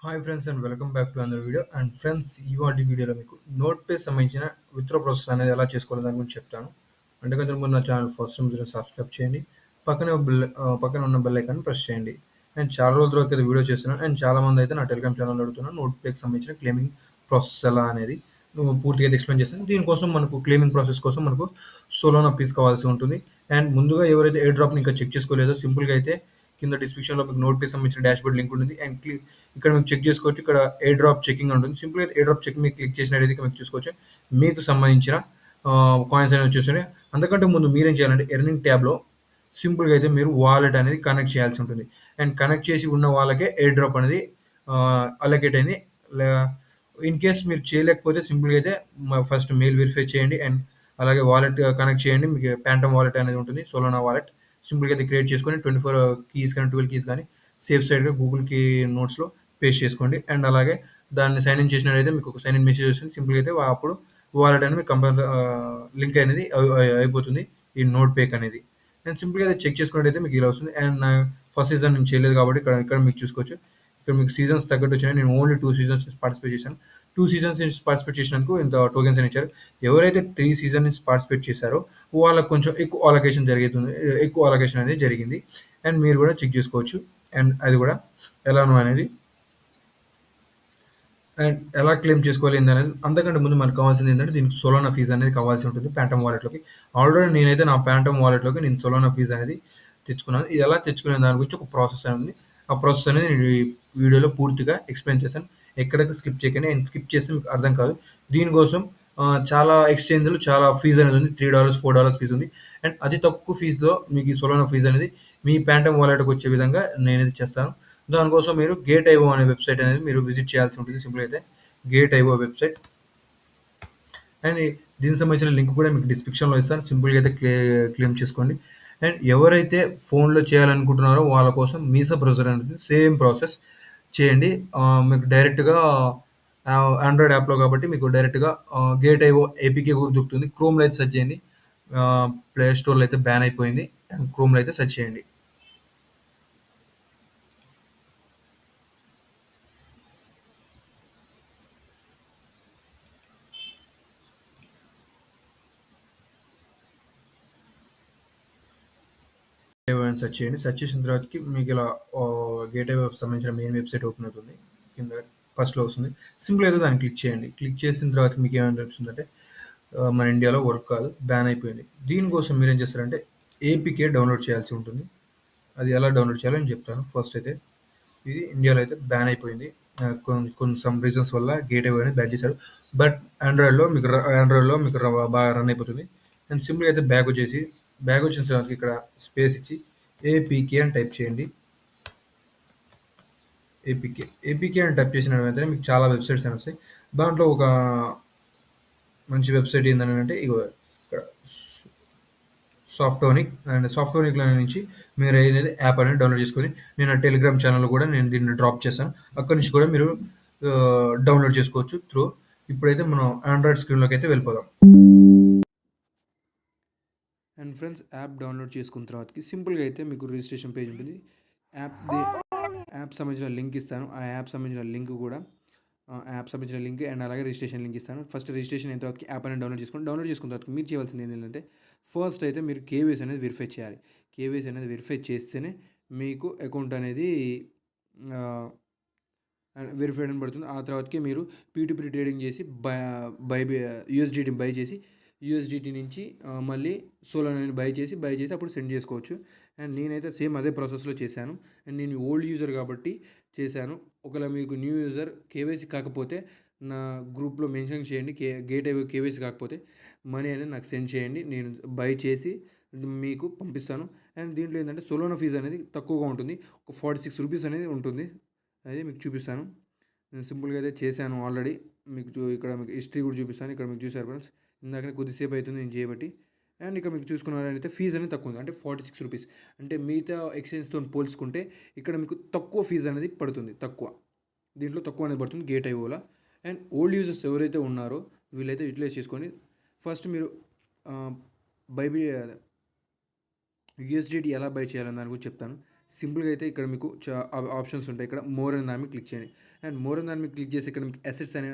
Hi friends and welcome back to another video. And friends, ఇవాళ వీడియోలో మీకు note pay సంబంధించిన విత్డ్రా ప్రాసెస్ అనేది ఎలా చేసుకోవాలో దాని గురించి చెప్తాను. అంటే కొంచెం ముందు నా ఛానల్ ఫస్ట్ టైం సబ్స్క్రైబ్ చేయండి. పక్కన ఉన్న బెల్ ఐకాన్ ప్రెస్ చేయండి. అండ్ చాలా రోజుల తర్వాత అయితే వీడియో చేస్తున్నాను. అండ్ చాలా మంది అయితే నా టెలిగ్రామ్ ఛానల్ అడుగుతున్నాను నోట్ పేకి సంబంధించిన క్లెయిమింగ్ ప్రాసెస్ ఎలా అనేది నువ్వు పూర్తిగా అయితే ఎక్స్ప్లెయిన్ చేస్తాను. దీనికోసం మనకు క్లెయిమింగ్ ప్రాసెస్ కోసం మనకు సోలోనా పీస్ కావాల్సి ఉంటుంది. అండ్ ముందుగా ఎవరైతే ఎయిర్ డ్రాప్ని ఇంకా చెక్ చేసుకోలేదో సింపుల్గా అయితే కింద డిస్క్రిప్షన్లో మీకు నోట్ పే సంబంధించిన డాష్బోర్డ్ లింక్ ఉంటుంది. అండ్ ఇక్కడ మీకు చెక్ చేసుకోవచ్చు. ఇక్కడ ఎయిర్ డ్రాప్ చెకింగ్ ఉంటుంది. సింపుల్గా ఎయిర్ డ్రాప్ చెక్ మీకు క్లిక్ చేసినట్టయితే మీకు చూసుకోవచ్చు మీకు సంబంధించిన కాయిన్స్ అనేవి వచ్చేస్తున్నాయి. అంతకంటే ముందు మీరేం చేయాలంటే ఎర్నింగ్ ట్యాబ్లో సింపుల్గా అయితే మీరు వాలెట్ అనేది కనెక్ట్ చేయాల్సి ఉంటుంది. అండ్ కనెక్ట్ చేసి ఉన్న వాళ్ళకే ఎయిర్ డ్రాప్ అనేది అలొకేట్ అయింది. ఇన్ కేస్ మీరు చేయలేకపోతే సింపుల్గా అయితే ఫస్ట్ మెయిల్ వెరిఫై చేయండి. అండ్ అలాగే వాలెట్ కనెక్ట్ చేయండి. మీకు ప్యాంటమ్ వాలెట్ అనేది ఉంటుంది, సోలోనా వాలెట్. సింపుల్గా అయితే క్రియేట్ చేసుకొని 24 కీస్ కానీ 12 కీస్ కానీ సేఫ్ సైడ్గా గూగుల్కి నోట్స్లో పేస్ట్ చేసుకోండి. అండ్ అలాగే దాన్ని సైన్ ఇన్ చేసినట్టయితే మీకు ఒక సైన్ ఇన్ మెసేజ్ వస్తుంది. సింపుల్గా అయితే అప్పుడు వాలెట్ అనేది మీకు లింక్ అనేది అయిపోతుంది ఈ నోట్ పేక్ అనేది. అండ్ సింపుల్గా అయితే చెక్ చేసుకున్నట్టయితే మీకు ఇలా వస్తుంది. అండ్ నా ఫస్ట్ సీజన్ నేను చేయలేదు కాబట్టి ఇక్కడ మీకు చూసుకోవచ్చు. ఇక్కడ మీకు సీజన్స్ తగ్గట్టు వచ్చినాయి. నేను ఓన్లీ 2 సీజన్స్ పార్టిసిపేట్ చేశాను. 2 సీజన్స్ పార్టిసిపేట్ చేసినందుకు ఇంత టోకెన్స్ అని ఇచ్చారు. ఎవరైతే 3 సీజన్స్ పార్టిసిపేట్ చేశారో వాళ్ళకి కొంచెం ఎక్కువ అలొకేషన్ అనేది జరిగింది. అండ్ మీరు కూడా చెక్ చేసుకోవచ్చు. అండ్ అది కూడా ఎలానో అనేది అండ్ ఎలా క్లెయిమ్ చేసుకోవాలి ఏందనేది. అంతకంటే ముందు మనకు కావాల్సింది ఏంటంటే దీనికి సోలోనా ఫీజ్ అనేది కావాల్సి ఉంటుంది ప్యాంటమ్ వాలెట్లోకి. ఆల్రెడీ నేనైతే నా ప్యాంటమ్ వాలెట్లోకి నేను సోలోనా ఫీజ్ అనేది తెచ్చుకున్నాను. ఇది ఎలా తెచ్చుకునే దాని గురించి ఒక ప్రాసెస్ అనేది ఉంది. ఆ ప్రాసెస్ అనేది నేను ఈ వీడియోలో పూర్తిగా ఎక్స్ప్లెయిన్ చేశాను. ఎక్కడైతే స్కిప్ చేయకండి. అండ్ స్కిప్ చేస్తే మీకు అర్థం కాదు. దీనికోసం చాలా ఎక్స్చేంజ్లు చాలా ఫీజు అనేది ఉంది. $3 $4 ఫీజు ఉంది. అండ్ అతి తక్కువ ఫీజులో మీకు ఈ సోలోనా ఫీజ్ అనేది మీ ప్యాంటమ్ వాలెట్కి వచ్చే విధంగా నేనైతే చేస్తాను. దానికోసం మీరు గేట్ ఐఓ అనే వెబ్సైట్ అనేది మీరు విజిట్ చేయాల్సి ఉంటుంది. సింపుల్ అయితే గేట్ ఐఓ వెబ్సైట్. అండ్ దీనికి సంబంధించిన లింక్ కూడా మీకు డిస్క్రిప్షన్లో ఇస్తాను. సింపుల్గా అయితే క్లెయిమ్ చేసుకోండి. అండ్ ఎవరైతే ఫోన్లో చేయాలనుకుంటున్నారో వాళ్ళ కోసం మీసా బ్రౌజర్ అనేది సేమ్ ప్రాసెస్ చేయండి. మీకు డైరెక్ట్గా ఆండ్రాయిడ్ యాప్లో కాబట్టి మీకు డైరెక్ట్గా గేట్ ఐఓ ఏపీకే కూడా దొరుకుతుంది. క్రోమ్లో అయితే సెర్చ్ చేయండి. ప్లే స్టోర్లో అయితే బ్యాన్ అయిపోయింది. అండ్ క్రోమ్లో అయితే సెర్చ్ చేయండి. అని సెర్చ్ చేయండి. సెర్చ్ చేసిన తర్వాతకి మీకు ఇలా గేట్వే సంబంధించిన మెయిన్ వెబ్సైట్ ఓపెన్ అవుతుంది. కింద ఫస్ట్లో వస్తుంది. సింపుల్ అయితే దాన్ని క్లిక్ చేయండి. క్లిక్ చేసిన తర్వాత మీకు ఏమైనా తెలుస్తుందంటే మన ఇండియాలో వర్క్ కాదు, బ్యాన్ అయిపోయింది. దీనికోసం మీరు ఏం చేస్తారంటే ఏపీకే డౌన్లోడ్ చేయాల్సి ఉంటుంది. అది ఎలా డౌన్లోడ్ చేయాలో నేను చెప్తాను. ఫస్ట్ అయితే ఇది ఇండియాలో అయితే బ్యాన్ అయిపోయింది. కొన్ని సమ్ రీజన్స్ వల్ల గేట్వే అనేది బ్యాన్ చేశారు. బట్ ఆండ్రాయిడ్లో మీకు బాగా రన్ అయిపోతుంది. అండ్ సింపుల్గా అయితే బ్యాక్ వచ్చిన తర్వాత ఇక్కడ స్పేస్ ఇచ్చి ఏపీకే అని టైప్ చేయండి. ఏపీకే అని టైప్ చేసిన వెంటనే మీకు చాలా వెబ్సైట్స్ అని వస్తాయి. దాంట్లో ఒక మంచి వెబ్సైట్ ఏంటంటే ఇగో ఇక్కడ సాఫ్ట్‌ఓనిక్. అండ్ సాఫ్ట్‌ఓనిక్‌లో నుంచి మీరు ఏదైతే యాప్ అనేది డౌన్లోడ్ చేసుకొని నేను నా టెలిగ్రామ్ ఛానల్‌లో కూడా నేను దీన్ని డ్రాప్ చేశాను. అక్కడి నుంచి కూడా మీరు డౌన్లోడ్ చేసుకోవచ్చు త్రూ. ఇప్పుడైతే మనం ఆండ్రాయిడ్ స్క్రీన్‌లోకి అయితే వెళ్ళిపోదాం. అండ్ ఫ్రెండ్స్, యాప్ డౌన్లోడ్ చేసుకున్న తర్వాతకి సింపుల్గా అయితే మీకు రిజిస్ట్రేషన్ పేజ్ ఉంటుంది. యాప్ సంబంధించిన లింక్ ఇస్తాను. ఆ యాప్ సంబంధించిన లింక్ అండ్ అలాగే రిజిస్ట్రేషన్ లింక్ ఇస్తాను. ఫస్ట్ రిజిస్ట్రేషన్ అయిన తర్వాత యాప్ అనేది డౌన్లోడ్ చేసుకున్న తర్వాత మీరు చేయాల్సింది ఏంటంటే ఫస్ట్ అయితే మీరు కేవైసీ అనేది వెరిఫై చేయాలి. కేవైసీ అనేది వెరిఫై చేస్తేనే మీకు అకౌంట్ అనేది వెరిఫైడ్ అని పడుతుంది. ఆ తర్వాతకి మీరు పీ2పీ ట్రేడింగ్ చేసి యూఎస్డిటీ బై చేసి యూఎస్డిటీ నుంచి మళ్ళీ సోలోనాని బై చేసి అప్పుడు సెండ్ చేసుకోవచ్చు. అండ్ నేనైతే సేమ్ అదే ప్రాసెస్లో చేశాను. అండ్ నేను ఓల్డ్ యూజర్ కాబట్టి చేశాను. ఒకవేళ మీకు న్యూ యూజర్ కేవైసీ కాకపోతే నా గ్రూప్లో మెన్షన్ చేయండి. గేట్ ఐఓ కేవైసీ కాకపోతే మనీ అనేది నాకు సెండ్ చేయండి. నేను బై చేసి మీకు పంపిస్తాను. అండ్ దీంట్లో ఏంటంటే సోలోనా ఫీజు అనేది తక్కువగా ఉంటుంది. ఒక ₹46 అనేది ఉంటుంది. అది మీకు చూపిస్తాను. నేను సింపుల్గా అయితే చేశాను ఆల్రెడీ. ఇక్కడ మీకు హిస్టరీ కూడా చూపిస్తాను. ఇక్కడ మీకు చూసారు ఫ్రెండ్స్, ఇందాకనే కొద్దిసేపు అవుతుంది నేను చేయబట్టి. అండ్ ఇక్కడ మీకు చూసుకున్నారంటే ఫీజు అనేది తక్కువ ఉంది. అంటే ₹46. అంటే మిగతా ఎక్స్చేంజ్తో పోల్చుకుంటే ఇక్కడ మీకు తక్కువ ఫీజు అనేది పడుతుంది. దీంట్లో తక్కువ అనేది పడుతుంది గేట్ ఐఓలో. అండ్ ఓల్డ్ యూజర్స్ ఎవరైతే ఉన్నారో వీళ్ళైతే యూటిలైజ్ చేసుకొని ఫస్ట్ మీరు యూఎస్డిటీ ఎలా బై చేయాలని దాని గురించి చెప్తాను. సింపుల్గా అయితే ఇక్కడ మీకు ఆప్షన్స్ ఉంటాయి. ఇక్కడ మోర్ అనే దాని మీద క్లిక్ చేయండి. అండ్ మోర్ అనే దాని మీద క్లిక్ చేసి ఇక్కడ మీకు అసెట్స్ అనే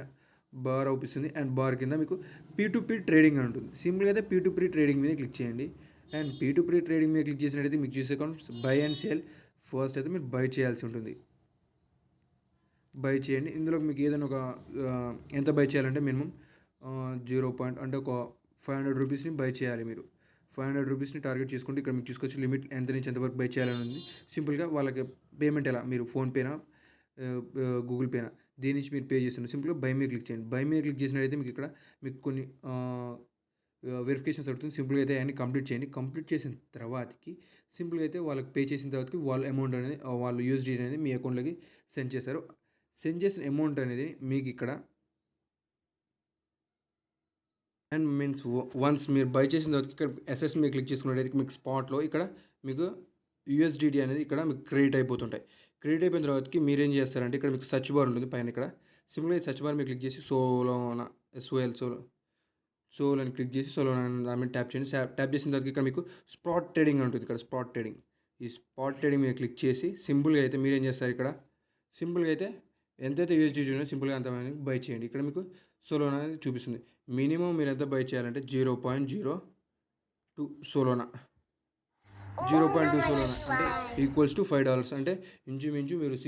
బార్ అవుపిస్తుంది. అండ్ బార్ కింద మీకు P2P ట్రేడింగ్ అని ఉంటుంది. సింపుల్గా అయితే P2P ట్రేడింగ్ మీద క్లిక్ చేయండి. అండ్ P2P ట్రేడింగ్ మీద క్లిక్ చేసినట్టయితే మీకు చూసే accounts by and sale. First అయితే మీరు బై చేయాల్సి ఉంటుంది. బై చేయండి. ఇందులో మీకు ఏదైనా ఒక ఎంత బై చేయాలంటే మినిమం 0 పాయింట్ అంటే ఒక 500 రూపీస్ని బై చేయాలి మీరు. 500 రూపీస్ని టార్గెట్ చేసుకుంటే ఇక్కడ మీకు చూసుకోవచ్చు లిమిట్ ఎంత నుంచి ఎంతవరకు బై చేయాలని ఉంది. సింపుల్గా వాళ్ళకి పేమెంట్ ఎలా మీరు ఫోన్పేనా గూగుల్ పేనా దేని నుంచి మీరు పే చేస్తున్నారు. సింపుల్గా బై మీద క్లిక్ చేయండి. బై మీద క్లిక్ చేసినట్టయితే మీకు ఇక్కడ మీకు కొన్ని వెరిఫికేషన్స్ అవుతుంది. సింపుల్గా అయితే అన్ని కంప్లీట్ చేయండి. కంప్లీట్ చేసిన తర్వాతకి సింపుల్గా అయితే వాళ్ళకి పే చేసిన తర్వాతకి వాళ్ళ అమౌంట్ అనేది వాళ్ళు యూఎస్డి అనేది మీ అకౌంట్లోకి సెండ్ చేశారు. సెండ్ చేసిన అమౌంట్ అనేది మీకు ఇక్కడ అండ్ మీన్స్ వన్స్ మీరు బై చేసిన తర్వాత ఇక్కడ అసెట్స్ మీద క్లిక్ చేసుకున్నట్టయితే మీకు స్పాట్లో ఇక్కడ మీకు యూఎస్డిటీ అనేది ఇక్కడ మీకు క్రెడిట్ అయిపోతుంటాయి. క్రెడిట్ అయిపోయిన తర్వాతకి మీరేం చేస్తారంటే ఇక్కడ మీకు సర్చ్ బార్ ఉంటుంది పైన. ఇక్కడ సింపుల్గా సర్చ్ బార్ మీద క్లిక్ చేసి సోలోనా సోల్ అని క్లిక్ చేసి సోలోనా దాని మీద ట్యాప్ చేయండి. ట్యాప్ చేసిన తర్వాత ఇక్కడ మీకు స్పాట్ ట్రేడింగ్ ఉంటుంది. ఇక్కడ స్పాట్ ట్రేడింగ్ ఈ స్పాట్ ట్రేడింగ్ మీద క్లిక్ చేసి సింపుల్గా అయితే మీరేం చేస్తారు ఇక్కడ సింపుల్గా అయితే ఎంతైతే యూఎస్డిటీ ఉందో సింపుల్గా అంత బై చేయండి. ఇక్కడ మీకు సోలోనా అనేది చూపిస్తుంది. మినిమం మీరు ఎంత బై చేయాలంటే 0.02 సోలోనా 0.2 సోలోనా అంటే ఈక్వల్స్ టు $5 అంటే ఇంచుమించు మీరు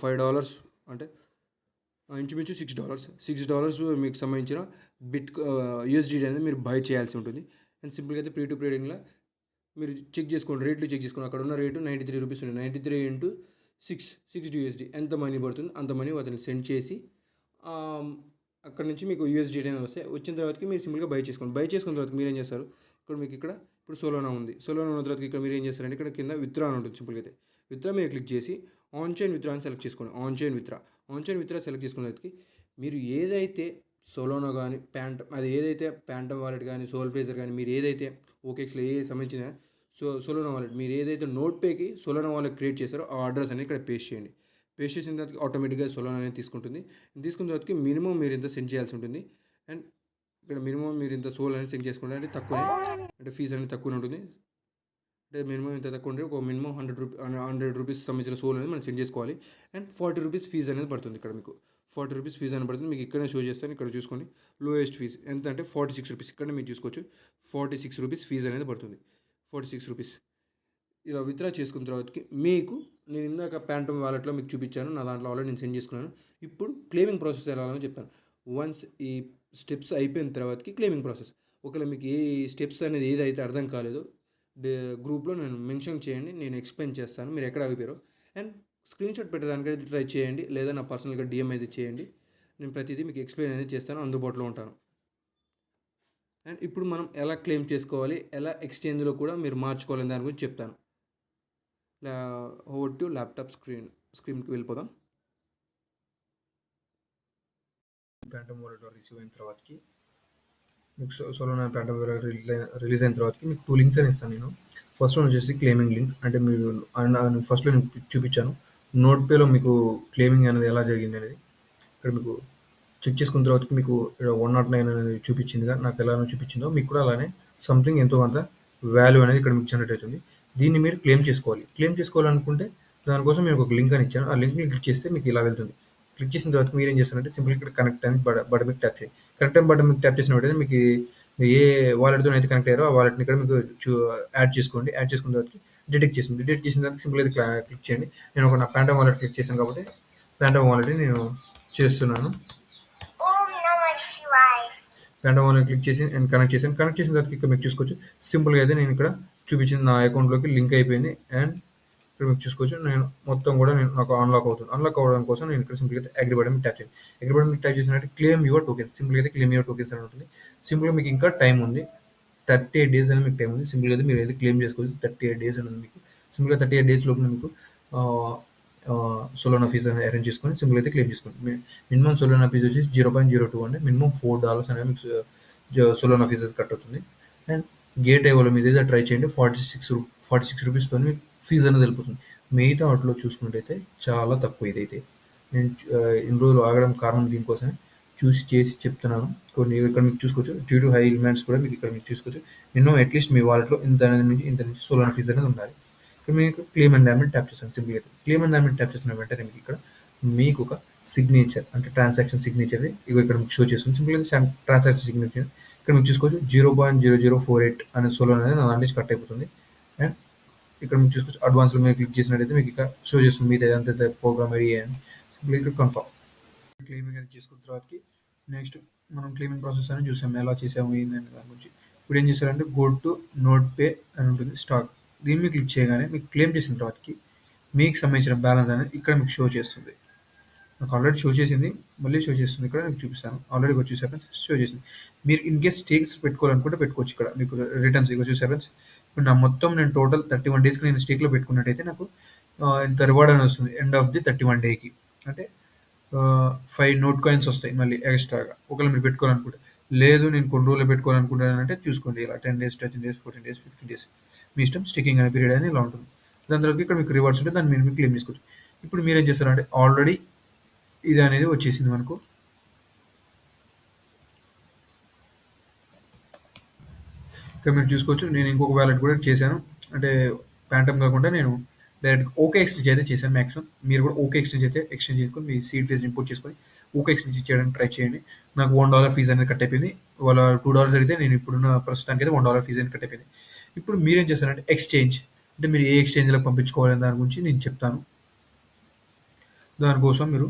$5 అంటే ఇంచుమించు $6 మీకు సంబంధించిన యూఎస్డిటీ అనేది మీరు బై చేయాల్సి ఉంటుంది. అండ్ సింపుల్గా అయితే P2P ట్రేడింగ్లో మీరు చెక్ చేసుకోండి, రేట్లు చెక్ చేసుకోండి. అక్కడ ఉన్న రేటు 93 రూపీస్ ఉంది. 93 ఇంటూ 6 USD ఎంత మనీ పడుతుంది అంత మనీ అతనికి సెండ్ చేసి అక్కడ నుంచి మీకు యూఎస్డి అనేది వస్తాయి. వచ్చిన తర్వాతకి మీరు సింపుల్గా బై చేసుకోండి. బై చేసుకున్న తర్వాత మీరు ఏం చేస్తారు ఇక్కడ మీకు ఇప్పుడు సోలోనా ఉంది. సోలోనా ఉన్న తర్వాత ఇక్కడ మీరు ఏం చేస్తారంటే ఇక్కడ కింద విత్డ్రా అని ఉంటుంది. సింపుల్గా అయితే విత్డ్రా మీద క్లిక్ చేసి ఆన్ చైన్ విత్డ్రా అని సెలెక్ట్ చేసుకోండి. ఆన్ చైన్ విత్డ్రా సెలెక్ట్ చేసుకున్న తర్వాతకి మీరు ఏదైతే సోలోనా కానీ అది ఏదైతే ప్యాంటమ్ వాలెట్ కానీ సోల్ ఫ్రేజర్ కానీ మీరు ఏదైతే ఓకేఎక్స్లో సంబంధించిన సోలోనా వాలెట్ మీరు ఏదైతే నోట్ పేకి సోలోనా వాలెట్ క్రియేట్ చేశారో ఆ అడ్రస్ అనేది ఇక్కడ పేస్ట్ చేయండి. పేస్ట్ చేసిన తర్వాత ఆటోమేటిక్గా సోలోనా అనేది తీసుకుంటుంది. తీసుకున్న తర్వాతకి మినిమం మీరు ఇంత సెండ్ చేయాల్సి ఉంటుంది. అండ్ ఇక్కడ మినిమం మీరు ఇంత సోల్ అనేది సెండ్ చేసుకుంటే అంటే తక్కువ అంటే ఫీజు అనేది తక్కువ ఉంటుంది. అంటే మినిమం ఇంత తక్కువ ఉంటే ఒక మినిమం 100 రూపీస్ సంబంధించిన సోల్ అనేది మనం సెండ్ చేసుకోవాలి. అండ్ 40 రూపీస్ ఫీజు అనేది పడుతుంది. ఇక్కడ మీకు 40 రూపీస్ ఫీజు అనేది పడుతుంది. మీకు ఇక్కడనే షో చేస్తాను. ఇక్కడ చూసుకోండి లోయెస్ట్ ఫీజు ఎంత అంటే 46 రూపీస్. ఇక్కడ మీరు చూసుకోవచ్చు 46 రూపీస్ ఫీజు అనేది పడుతుంది. 46 రూపీస్ ఇలా విత్డ్రా చేసుకున్న తర్వాతకి మీకు నేను ఇందాక ప్యాంటమ్ వాలెట్లో మీకు చూపించాను. నా దాంట్లో ఆల్రెడీ నేను సెండ్ చేసుకున్నాను. ఇప్పుడు క్లెయిమింగ్ ప్రాసెస్ ఎలా అని చెప్పాను. వన్స్ ఈ స్టెప్స్ అయిపోయిన తర్వాతకి క్లెయిమింగ్ ప్రాసెస్ ఒకవేళ మీకు ఏ స్టెప్స్ అనేది ఏదైతే అర్థం కాలేదో గ్రూప్లో నేను మెన్షన్ చేయండి, నేను ఎక్స్ప్లెయిన్ చేస్తాను మీరు ఎక్కడ ఆగిపోయారో. అండ్ స్క్రీన్ షాట్ పెట్టడానికి అయితే ట్రై చేయండి, లేదా నా పర్సనల్గా DM అయితే చేయండి. నేను ప్రతిదీ మీకు ఎక్స్ప్లెయిన్ అనేది చేస్తాను, అందుబాటులో ఉంటాను. అండ్ ఇప్పుడు మనం ఎలా క్లెయిమ్ చేసుకోవాలి, ఎలా ఎక్స్చేంజ్లో కూడా మీరు మార్చుకోవాలని దాని గురించి చెప్తాను. ఓవర్ టు ల్యాప్టాప్ స్క్రీన్కి వెళ్ళిపోదాం. ప్యాంటమ్ వాలెట్ రిసీవ్ అయిన తర్వాతకి మీకు సోలోనా ప్యాంటమ్ వాలెట్ రిలీజ్ అయిన తర్వాతకి మీకు 2 లింక్స్ అని ఇస్తాను నేను. ఫస్ట్ వన్ వచ్చేసి క్లెయిమింగ్ లింక్. అంటే మీరు ఫస్ట్లో నేను చూపించాను నోట్ పేలో మీకు క్లెయిమింగ్ అనేది ఎలా జరిగింది అనేది. ఇక్కడ మీకు చెక్ చేసుకున్న తర్వాతకి మీకు 109 అనేది చూపించిందిగా నాకు ఎలానో చూపించిందో మీకు కూడా అలానే సంథింగ్ ఎంతో కొంత వాల్యూ అనేది ఇక్కడ మీకు జనరేట్ అవుతుంది. దీన్ని మీరు క్లెయిమ్ చేసుకోవాలనుకుంటే దానికోసం నేను ఒక లింక్ అని ఇచ్చాను. ఆ లింక్ని క్లిక్ చేస్తే మీకు ఇలా వెళ్తుంది. క్లిక్ చేసిన తర్వాత మీరు ఏం చేస్తారంటే సింపుల్ ఇక్కడ కనెక్ట్ అని బటన్ మీద ట్యాప్ చేయండి. కనెక్ట్ అని బటన్ మీద ట్యాప్ చేసిన వెంటనే మీకు ఏ వాలెట్తో అయితే కనెక్ట్ అయ్యారో ఆ వాలెట్ని ఇక్కడ మీకు యాడ్ చేసుకోండి. యాడ్ చేసుకున్న తర్వాత డిటెక్ట్ చేసిన తర్వాత సింపుల్ అయితే క్లిక్ చేయండి. నేను ఒక నా ప్యాంటమ్ వాలెట్ క్లిక్ చేశాను కాబట్టి ప్యాంటమ్ వాలెట్ని నేను చేస్తున్నాను. ప్యాంటమ్ వాలెట్ క్లిక్ చేసి నేను కనెక్ట్ చేసిన తర్వాత ఇక్కడ మీకు చూసుకోవచ్చు సింపుల్గా అయితే నేను ఇక్కడ చూపించిన నా అకౌంట్లోకి లింక్ అయిపోయింది. అండ్ ఇక్కడ మీకు చూసుకోవచ్చు నేను మొత్తం కూడా నాకు అన్లాక్ అవుతుంది. అన్లాక్ అవ్వడం కోసం నేను ఇక్కడ సింపుల్గా అయితే అగ్రీ బటన్ ట్యాప్ చేయండి. అగ్రీ బటన్ ట్యాప్ చేసినట్టు క్లెయిమ్ యువర్ టోకెన్స్. సింపుల్గా అయితే క్లెయిమ్ యువర్ టోకెన్స్ అని ఉంటుంది. సింపుల్గా మీకు ఇంకా టైం ఉంది, 38 డేస్ అని మీకు టైం ఉంది. సింపుల్గా అయితే మీరు అయితే క్లెయిమ్ చేసుకోవచ్చు. 38 డేస్ అని ఉంది మీకు. సింపుల్గా 38 డేస్ లోపల మీకు సోలోనా ఫీజ్ అనేది అరేంజ్ చేసుకొని సింపుల్గా అయితే క్లెయిమ్ చేసుకోండి. మినిమం సోలోనా ఫీజ్ వచ్చి 0.02 అంటే మినిమం $4 అనేది మీకు సోలోనా ఫీజ్ కట్ అవుతుంది. అండ్ గేట్ ఐవోలో మీద అయితే ట్రై చేయండి. 46 రూపీస్తో మీకు ఫీజు అనేది వెళ్ళిపోతుంది. మిగతా వాటిలో చూసుకున్నట్టయితే చాలా తక్కువ. ఇదైతే నేను ఇన్ని రోజులు ఆగడం కారణం దీనికోసమే చేసి చెప్తున్నాను. కొన్ని ఇక్కడ మీకు చూసుకోవచ్చు డ్యూ టు హై ఎలిమెంట్స్ కూడా మీకు ఇక్కడ మీకు చూసుకోవచ్చు. మినిమం అట్లీస్ట్ మీ వాలెట్లో ఇంత నుంచి సోలోనా ఫీజ్ అనేది ఉండాలి. మీకు క్లెయిమ్ అండ్ డామేజ్ ట్యాప్ చేస్తాను సింపుల్‌గా అయితే. క్లెయిమ్ అండ్ డామేజ్ ట్యాప్ చేసిన వెంటనే మీకు ఇక్కడ మీకు ఒక సిగ్నేచర్ అంటే ట్రాన్సాక్షన్ సిగ్నేచర్‌ది ఇగో ఇక్కడ మీకు షో చేస్తుంది. సింపుల్‌గా ట్రాన్సాక్షన్ సిగ్నేచర్ ఇక్కడ మీరు చూసుకోవచ్చు 0.0048 అనే సోలో అనేది నా దాంట్లో నుంచి కట్ అయిపోతుంది. అండ్ ఇక్కడ మీరు చూసుకోవచ్చు అడ్వాన్స్‌లో మీరు క్లిక్ చేసినట్టయితే మీకు ఇక్కడ షో చేస్తుంది మీది ఏదంతా ప్రోగ్రామ్ రెడీ అని. సింపుల్‌గా ఇక్కడ కన్ఫర్మ్. క్లెయిమింగ్ అనేది చేసుకున్న తర్వాతకి నెక్స్ట్ మనం క్లెయిమింగ్ ప్రాసెస్ అనేది చూసాము. ఎలా చేసాము ఏందని దాని గురించి. ఇప్పుడు ఏం చేశారంటే గో టు నోట్ పే అని ఉంటుంది స్టాక్. దీని మీద క్లిక్ చేయగానే మీకు క్లెయిమ్ చేసిన తర్వాతకి మీకు సంబంధించిన బ్యాలెన్స్ అనేది ఇక్కడ మీకు షో చేస్తుంది. నాకు ఆల్రెడీ షో చేసింది. మళ్ళీ షో చేస్తుంది. ఇక్కడ నేను చూపిస్తాను. ఆల్రెడీ ఇక్కడ చూసారు ఫ్రెండ్స్ షో చేసింది. మీరు ఇన్ కేస్ స్టేక్స్ పెట్టుకోవాలనుకుంటే పెట్టుకోవచ్చు ఇక్కడ. మీకు రిటర్న్స్ ఇగో చూసారు ఫ్రెండ్స్. ఇప్పుడు నా మొత్తం నేను టోటల్ 31 డేస్‌కి నేను స్టేక్‌లో పెట్టుకున్నట్టయితే నాకు ఇంత రివార్డ్ అని వస్తుంది. ఎండ్ ఆఫ్ ది 31 డేకి. అంటే 5 నోట్ కాయిన్స్ వస్తాయి మళ్ళీ ఎక్స్‌ట్రాగా. ఒకవేళ మీరు పెట్టుకోవాలనుకుంటే. లేదు నేను కొన్ని రోజులు పెట్టుకోవాలనుకుంటానంటే చూసుకోండి ఇలా 10 డేస్, 13 డేస్, 14 డేస్, 15 డేస్. మీ ఇష్టం స్టికింగ్ అనే పీరియడ్ అని ఇలా ఉంటుంది. దాని తర్వాత ఇక్కడ మీకు రివార్డ్స్ ఉంటే దాన్ని మీరు క్లెయిమ్ చేసుకోవచ్చు. ఇప్పుడు మీరేం చేస్తారంటే ఆల్రెడీ ఇది అనేది వచ్చేసింది మనకు. ఇక్కడ మీరు చూసుకోవచ్చు నేను ఇంకొక వ్యాలెట్ కూడా చేశాను. అంటే ప్యాంటమ్ కాకుండా నేను డైరెక్ట్ ఓకే ఎక్స్చేంజ్ అయితే చేశాను మాక్సిమం. మీరు కూడా ఓకే ఎక్స్చేంజ్ అయితే ఎక్స్చేంజ్ చేసుకొని మీ సీడ్ ఫీజ్ ఇంపోర్ట్ చేసుకొని ఓకే ఎక్స్చేంజ్ చేయడానికి ట్రై చేయండి. నాకు $1 ఫీజ్ అనేది కట్ అయిపోయింది. వాళ్ళ $2 అయితే నేను ఇప్పుడున్న ప్రస్తుతానికి అయితే $1 ఫీజ్ అనేది కట్ అయిపోయింది. ఇప్పుడు మీరేం చేస్తారంటే ఎక్స్చేంజ్ అంటే మీరు ఏ ఎక్స్చేంజ్లో పంపించుకోవాలనే దాని గురించి నేను చెప్తాను. దానికోసం మీరు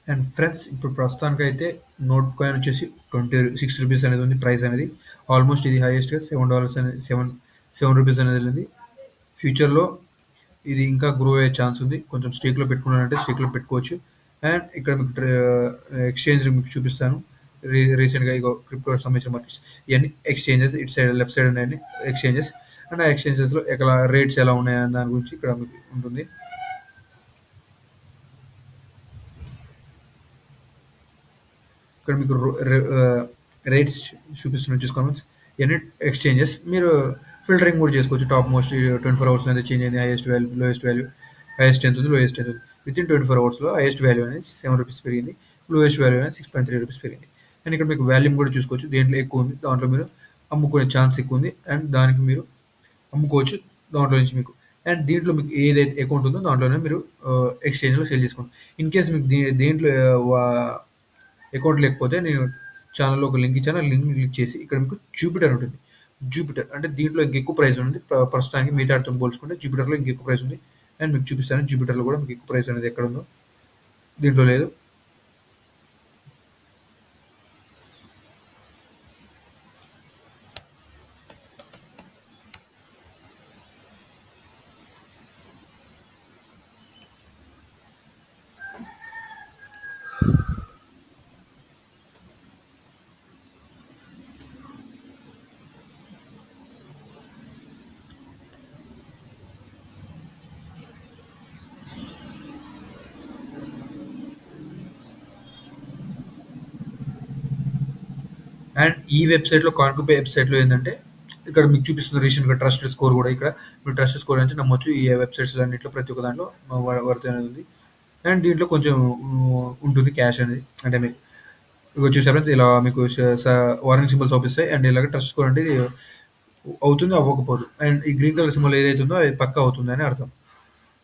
అండ్ ఫ్రెండ్స్ ఇప్పుడు ప్రస్తుతానికైతే నోట్ కాయిన్ వచ్చేసి ₹26 అనేది ఉంది ప్రైస్ అనేది. ఆల్మోస్ట్ ఇది హైయెస్ట్‌గా $7 అనేది 7 రూపీస్ అనేది వెళ్ళింది. ఫ్యూచర్‌లో ఇది ఇంకా గ్రో అయ్యే ఛాన్స్ ఉంది. కొంచెం స్టేక్‌లో పెట్టుకున్నానంటే స్టేక్‌లో పెట్టుకోవచ్చు. అండ్ ఇక్కడ మీకు ఎక్స్‌చేంజ్ మీకు చూపిస్తాను. రీసెంట్‌గా ఇగో క్రిప్టోకి సంబంధించిన మార్కెట్స్ ఇయన్నీ ఎక్స్‌చేంజెస్ ఇటు సైడ్ లెఫ్ట్ సైడ్ ఉన్నాయన్ని ఎక్స్‌చేంజెస్. అండ్ ఆ ఎక్స్‌చేంజెస్‌లో రేట్స్ ఎలా ఉన్నాయని దాని గురించి ఇక్కడ మీకు ఉంటుంది. ఇక్కడ మీకు రేట్స్ చూపిస్తున్నాను చూసుకోండి ఫ్రెండ్స్. ఇవన్నీ ఎక్స్చేంజెస్ మీరు ఫిల్టరింగ్ కూడా చేసుకోవచ్చు. టాప్ మోస్ట్ 24 అవర్స్‌లో అయితే చేంజ్ అయింది. Highest value, lowest value, highest ఎంత ఉంది, లోయెస్ట్ ఎంత ఉంది. వితిన్ 24 అవర్స్‌లో హైయెస్ట్ వాల్యూ అనేది ₹7 పెరిగింది. లోయెస్ట్ వాల్యూ అనేది ₹6.3 పెరిగింది. అండ్ ఇక్కడ మీకు వాల్యూమ్ కూడా చూసుకోవచ్చు. దేంట్లో ఎక్కువ ఉంది దాంట్లో మీరు అమ్ముకునే ఛాన్స్ ఎక్కువ ఉంది. అండ్ దానికి మీరు అమ్ముకోవచ్చు దాంట్లో నుంచి మీకు. అండ్ దీంట్లో మీకు ఏదైతే అకౌంట్ ఉందో దాంట్లోనే మీరు ఎక్స్చేంజ్‌లో సేల్ చేసుకోండి. ఇన్ కేస్ మీకు దేంట్లో అకౌంట్ లేకపోతే నేను ఛానల్‌లో ఒక లింక్ ఇచ్చాను. ఆ లింక్‌ని క్లిక్ చేసి ఇక్కడ మీకు జూపిటర్ ఉంటుంది. జూపిటర్ అంటే దీంట్లో ఇంకెక్కువ ప్రైస్ ఉంది. ప్రస్తుతానికి మిగతాటితో పోల్చుకుంటే జూపిటర్‌లో ఇంకెక్కువ ప్రైస్ ఉంది. అండ్ మీకు చూపిస్తాను జూపిటర్‌లో కూడా మీకు ఎక్కువ ప్రైస్ అనేది ఎక్కడుందో. దీంట్లో లేదు. అండ్ ఈ వెబ్‌సైట్‌లో కాన్కుపే వెబ్‌సైట్‌లో ఏందంటే ఇక్కడ మీకు చూపిస్తుంది రీసెంట్‌గా ట్రస్టెడ్ స్కోర్ కూడా ఇక్కడ మీరు ట్రస్టెడ్ స్కోర్ నుంచి నమ్మొచ్చు. ఈ వెబ్‌సైట్స్ అన్నిట్లో ప్రతి ఒక్క దాంట్లో వర్త్ అనేది ఉంది. అండ్ దీంట్లో కొంచెం ఉంటుంది క్యాష్ అనేది. అంటే మీకు ఇగో చూసారా ఫ్రెండ్స్ ఇలా మీకు వార్నింగ్ సింబల్స్ అవుపిస్తాయి. అండ్ ఇలాగ ట్రస్ట్ స్కోర్ అంటే ఇది అవుతుంది, అవ్వకపోదు. అండ్ ఈ గ్రీన్ కలర్ సింబల్ ఏదైతే ఉందో అది పక్కా అవుతుందని అర్థం.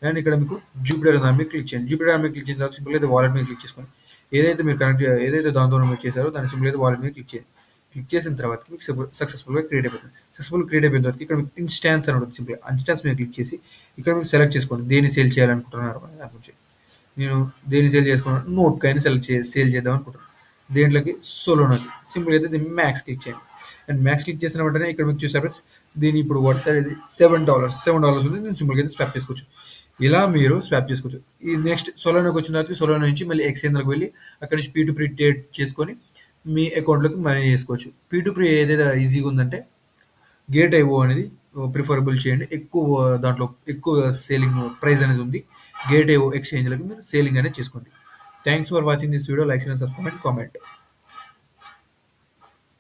అండ్ ఇక్కడ మీకు జూపిటర్ దాని మీద క్లిక్ చేయండి. జూపిటర్ దాని మీద క్లిక్ చేసిన తర్వాత సింపుల్ అయితే వాలెట్ మీద క్లిక్ చేసుకోండి. ఏదైతే మీరు ఏదైతే దాంతో మీరు చేశారో దాని సింపుల్ అయితే వాలెట్ మీద క్లిక్ చేయండి. క్లిక్ చేసిన తర్వాత మీకు సక్సెస్ఫుల్‌గా క్రియేట్ అయిపోతుంది. సక్సెస్‌ఫుల్ క్రియేట్ అయిపోయిన తర్వాత ఇక్కడ మీకు ఇన్‌స్టాన్స్ అని ఉంటుంది సింపుల్‌గా. ఇన్‌స్టాన్స్ మీద క్లిక్ చేసి ఇక్కడ మీరు సెలెక్ట్ చేసుకోండి. దేన్ని సేల్ చేయాలనుకుంటున్నారు అనే దాని గురించి. నేను దేన్ని సేల్ చేసుకున్నాను నోట్ కాయిన్ సేల్ చేద్దాం అనుకుంటున్నాను. దేంట్లోకి సోలోనాకి. సింపుల్ అయితే దీన్ని మ్యాక్స్ క్లిక్ చేయండి. అండ్ మ్యాక్స్ క్లిక్ చేసిన వెంటనే ఇక్కడ మీకు చూసారు ఫ్రెండ్స్ దీని ఇప్పుడు వర్త్ అనేది $7 ఉంది. నేను సింపుల్‌గా అయితే స్వాప్ చేసుకోవచ్చు. ఇలా మీరు స్వాప్ చేసుకోవచ్చు. ఈ నెక్స్ట్ సోలోనాకి వచ్చిన తర్వాత సోలోనా నుంచి మళ్ళీ ఎక్స్చేంజ్‌లోకి వెళ్ళి అక్కడి నుంచి పీ2పీ ట్రేడ్ చేసుకొని మీ అకౌంట్‌లోకి మనీ చేసుకోవచ్చు. పీ2పీ ఏదైతే ఈజీగా ఉందంటే గేట్ ఐఓ అనేది ప్రిఫరబుల్ చేయండి. ఎక్కువ దాంట్లో ఎక్కువ సేలింగ్ ప్రైస్ అనేది ఉంది. గేట్‌వే ఎక్స్‌చేంజ్‌లకి మీరు సేలింగ్ అనేది చేసుకోండి. Thanks for watching this video. Like, share, subscribe and comment.